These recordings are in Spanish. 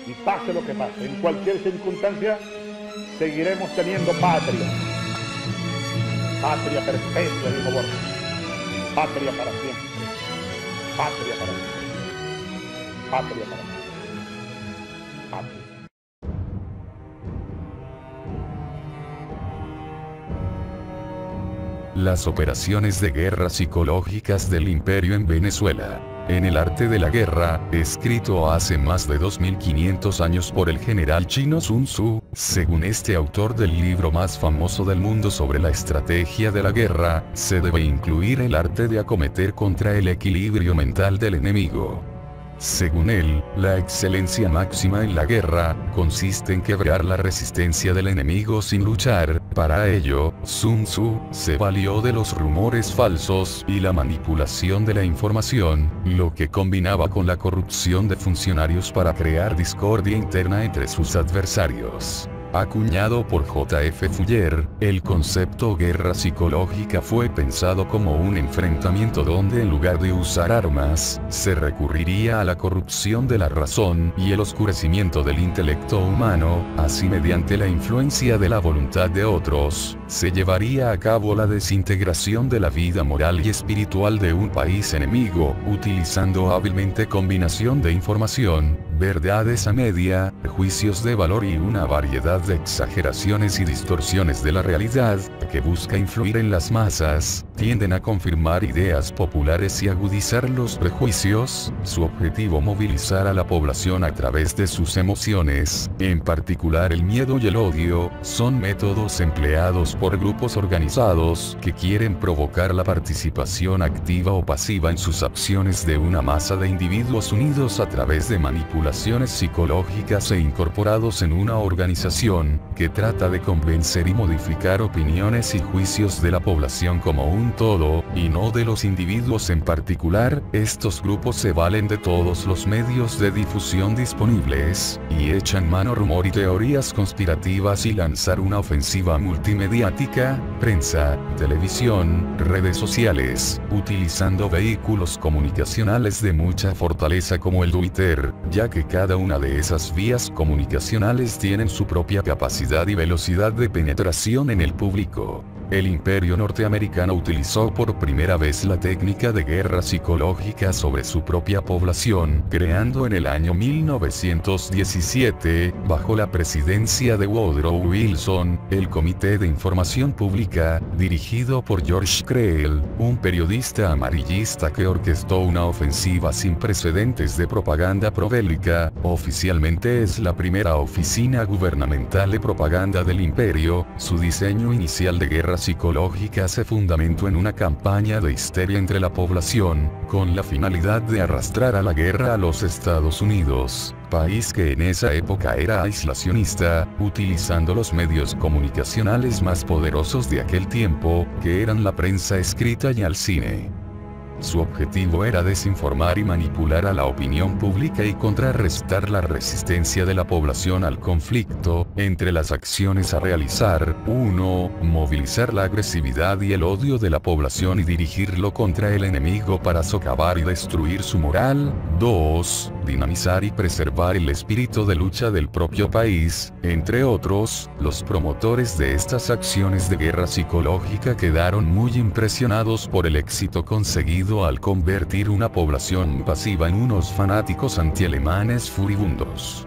Y pase lo que pase, en cualquier circunstancia, seguiremos teniendo patria. Patria perpetua, dijo Borges. Patria para siempre. Patria para siempre. Patria para siempre. Patria. Las operaciones de guerra psicológicas del imperio en Venezuela. En el arte de la guerra, escrito hace más de 2500 años por el general chino Sun Tzu, según este autor del libro más famoso del mundo sobre la estrategia de la guerra, se debe incluir el arte de acometer contra el equilibrio mental del enemigo. Según él, la excelencia máxima en la guerra, consiste en quebrar la resistencia del enemigo sin luchar. Para ello, Sun Tzu se valió de los rumores falsos y la manipulación de la información, lo que combinaba con la corrupción de funcionarios para crear discordia interna entre sus adversarios. Acuñado por J.F. Fuller, el concepto guerra psicológica fue pensado como un enfrentamiento donde en lugar de usar armas, se recurriría a la corrupción de la razón y el oscurecimiento del intelecto humano, así mediante la influencia de la voluntad de otros, se llevaría a cabo la desintegración de la vida moral y espiritual de un país enemigo, utilizando hábilmente combinación de información, verdades a media, juicios de valor y una variedad de exageraciones y distorsiones de la realidad, que busca influir en las masas, tienden a confirmar ideas populares y agudizar los prejuicios. Su objetivo: movilizar a la población a través de sus emociones, en particular el miedo y el odio, son métodos empleados por grupos organizados que quieren provocar la participación activa o pasiva en sus acciones de una masa de individuos unidos a través de manipulaciones psicológicas e incorporados en una organización que trata de convencer y modificar opiniones y juicios de la población como un todo, y no de los individuos en particular. Estos grupos se valen de todos los medios de difusión disponibles, y echan mano a rumor y teorías conspirativas y lanzar una ofensiva multimediática, prensa, televisión, redes sociales, utilizando vehículos comunicacionales de mucha fortaleza como el Twitter, ya que cada una de esas vías comunicacionales tienen su propia capacidad y velocidad de penetración en el público. El imperio norteamericano utilizó por primera vez la técnica de guerra psicológica sobre su propia población, creando en el año 1917, bajo la presidencia de Woodrow Wilson, el Comité de Información Pública, dirigido por George Creel, un periodista amarillista que orquestó una ofensiva sin precedentes de propaganda probélica. Oficialmente es la primera oficina gubernamental de propaganda del imperio. Su diseño inicial de guerra psicológica se fundamentó en una campaña de histeria entre la población, con la finalidad de arrastrar a la guerra a los Estados Unidos, país que en esa época era aislacionista, utilizando los medios comunicacionales más poderosos de aquel tiempo, que eran la prensa escrita y el cine. Su objetivo era desinformar y manipular a la opinión pública y contrarrestar la resistencia de la población al conflicto. Entre las acciones a realizar: 1. Movilizar la agresividad y el odio de la población y dirigirlo contra el enemigo para socavar y destruir su moral. 2. Dinamizar y preservar el espíritu de lucha del propio país. Entre otros, los promotores de estas acciones de guerra psicológica quedaron muy impresionados por el éxito conseguido al convertir una población pasiva en unos fanáticos antialemanes furibundos.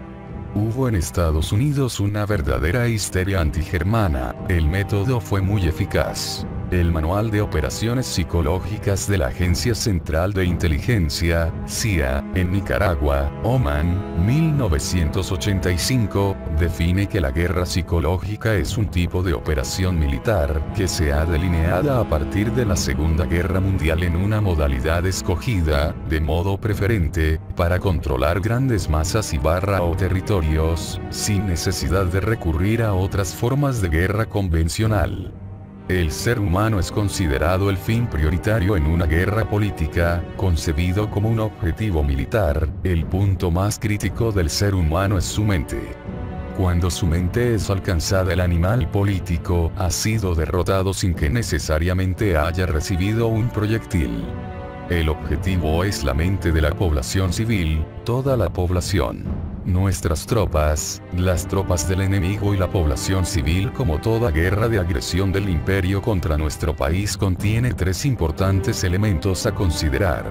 Hubo en Estados Unidos una verdadera histeria antigermana. El método fue muy eficaz. El Manual de Operaciones Psicológicas de la Agencia Central de Inteligencia, CIA, en Nicaragua, Oman, 1985, define que la guerra psicológica es un tipo de operación militar que se ha delineada a partir de la Segunda Guerra Mundial en una modalidad escogida, de modo preferente, para controlar grandes masas o territorios, sin necesidad de recurrir a otras formas de guerra convencional. El ser humano es considerado el fin prioritario en una guerra política, concebido como un objetivo militar. El punto más crítico del ser humano es su mente. Cuando su mente es alcanzada, el animal político ha sido derrotado sin que necesariamente haya recibido un proyectil. El objetivo es la mente de la población civil, toda la población. Nuestras tropas, las tropas del enemigo y la población civil, como toda guerra de agresión del imperio contra nuestro país, contiene tres importantes elementos a considerar: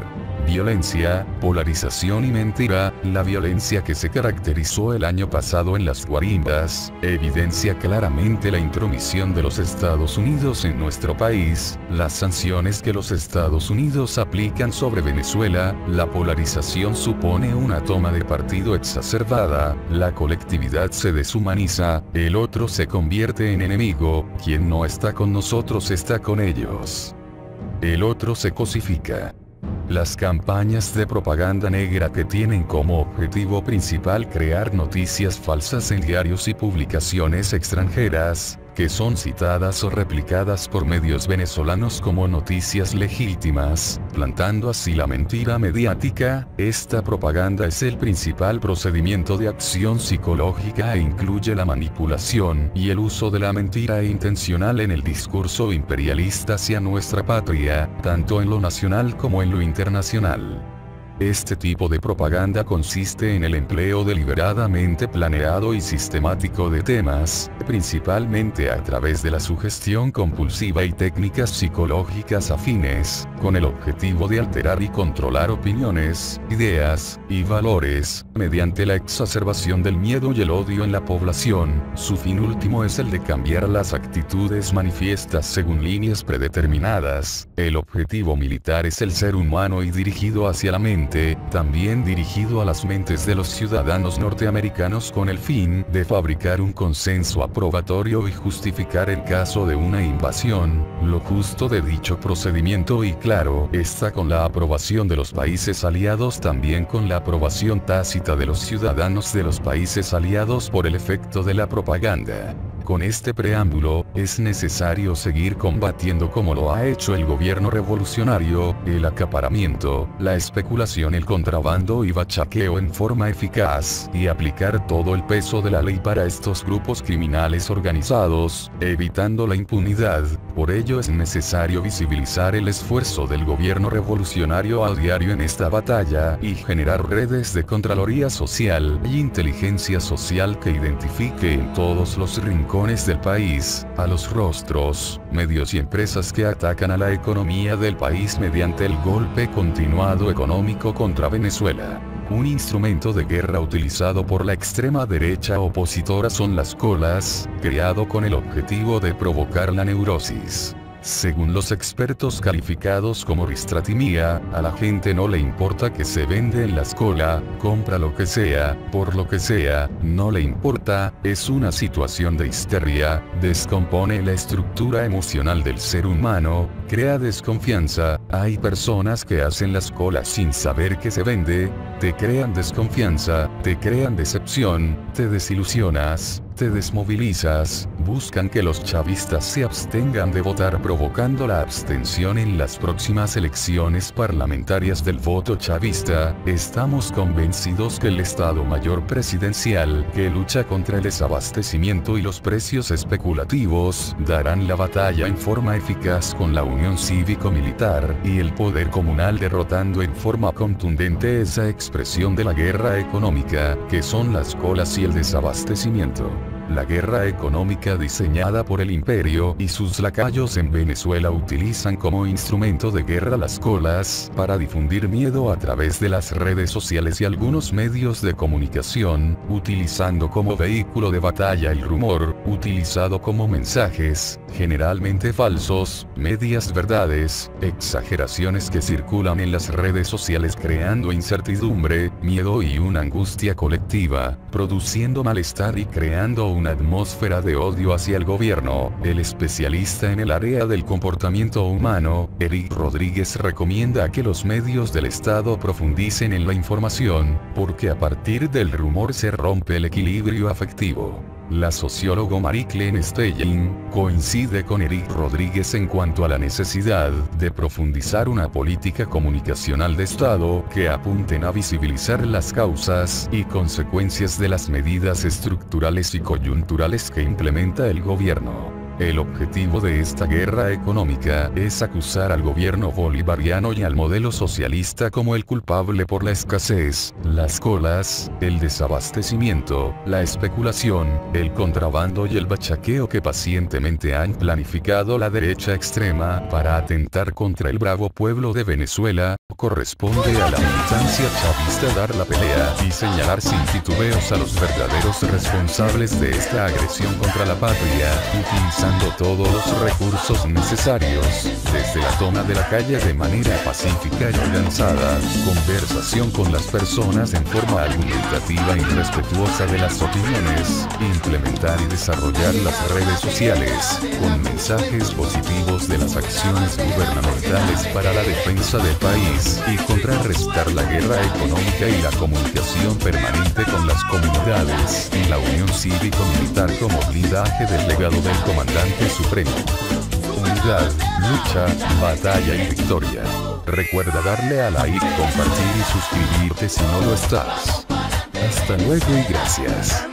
violencia, polarización y mentira. La violencia que se caracterizó el año pasado en las guarimbas, evidencia claramente la intromisión de los Estados Unidos en nuestro país, las sanciones que los Estados Unidos aplican sobre Venezuela. La polarización supone una toma de partido exacerbada, la colectividad se deshumaniza, el otro se convierte en enemigo, quien no está con nosotros está con ellos. El otro se cosifica. Las campañas de propaganda negra, que tienen como objetivo principal crear noticias falsas en diarios y publicaciones extranjeras, que son citadas o replicadas por medios venezolanos como noticias legítimas, plantando así la mentira mediática. Esta propaganda es el principal procedimiento de acción psicológica e incluye la manipulación y el uso de la mentira intencional en el discurso imperialista hacia nuestra patria, tanto en lo nacional como en lo internacional. Este tipo de propaganda consiste en el empleo deliberadamente planeado y sistemático de temas, principalmente a través de la sugestión compulsiva y técnicas psicológicas afines, con el objetivo de alterar y controlar opiniones, ideas y valores, mediante la exacerbación del miedo y el odio en la población. Su fin último es el de cambiar las actitudes manifiestas según líneas predeterminadas. El objetivo militar es el ser humano y dirigido hacia la mente, también dirigido a las mentes de los ciudadanos norteamericanos, con el fin de fabricar un consenso aprobatorio y justificar el caso de una invasión. Lo justo de dicho procedimiento, y claro está, con la aprobación de los países aliados, también con la aprobación tácita de los ciudadanos de los países aliados por el efecto de la propaganda. Con este preámbulo, es necesario seguir combatiendo, como lo ha hecho el gobierno revolucionario, el acaparamiento, la especulación, el contrabando y bachaqueo en forma eficaz, y aplicar todo el peso de la ley para estos grupos criminales organizados, evitando la impunidad. Por ello es necesario visibilizar el esfuerzo del gobierno revolucionario a diario en esta batalla, y generar redes de contraloría social y inteligencia social que identifique en todos los rincones del país a los rostros, medios y empresas que atacan a la economía del país mediante el golpe continuado económico contra Venezuela. Un instrumento de guerra utilizado por la extrema derecha opositora son las colas, creado con el objetivo de provocar la neurosis. Según los expertos calificados como ristratimía, a la gente no le importa que se vende en la cola, compra lo que sea, por lo que sea, no le importa. Es una situación de histeria, descompone la estructura emocional del ser humano, crea desconfianza. Hay personas que hacen las colas sin saber que se vende, te crean desconfianza, te crean decepción, te desilusionas, te desmovilizas, buscan que los chavistas se abstengan de votar, provocando la abstención en las próximas elecciones parlamentarias del voto chavista. Estamos convencidos que el Estado Mayor Presidencial, que lucha contra el desabastecimiento y los precios especulativos, darán la batalla en forma eficaz con la unión cívico-militar y el poder comunal, derrotando en forma contundente esa expresión de la guerra económica, que son las colas y el desabastecimiento. La guerra económica diseñada por el imperio y sus lacayos en Venezuela utilizan como instrumento de guerra las colas para difundir miedo a través de las redes sociales y algunos medios de comunicación, utilizando como vehículo de batalla el rumor, utilizado como mensajes, generalmente falsos, medias verdades, exageraciones que circulan en las redes sociales, creando incertidumbre, miedo y una angustia colectiva, produciendo malestar y creando una atmósfera de odio hacia el gobierno. El especialista en el área del comportamiento humano, Eric Rodríguez, recomienda que los medios del Estado profundicen en la información, porque a partir del rumor se rompe el equilibrio afectivo. La socióloga Marie-Claire Stelling coincide con Eric Rodríguez en cuanto a la necesidad de profundizar una política comunicacional de Estado que apunten a visibilizar las causas y consecuencias de las medidas estructurales y coyunturales que implementa el gobierno. El objetivo de esta guerra económica es acusar al gobierno bolivariano y al modelo socialista como el culpable por la escasez, las colas, el desabastecimiento, la especulación, el contrabando y el bachaqueo que pacientemente han planificado la derecha extrema para atentar contra el bravo pueblo de Venezuela. Corresponde a la militancia chavista dar la pelea y señalar sin titubeos a los verdaderos responsables de esta agresión contra la patria, utilizando todos los recursos necesarios, desde la toma de la calle de manera pacífica y organizada, conversación con las personas en forma argumentativa y respetuosa de las opiniones, implementar y desarrollar las redes sociales, con mensajes positivos de las acciones gubernamentales para la defensa del país, y contrarrestar la guerra económica y la comunicación permanente con las comunidades, y la unión cívico-militar como blindaje del legado del comandante supremo. Unidad, lucha, batalla y victoria. Recuerda darle a like, compartir y suscribirte si no lo estás. Hasta luego y gracias.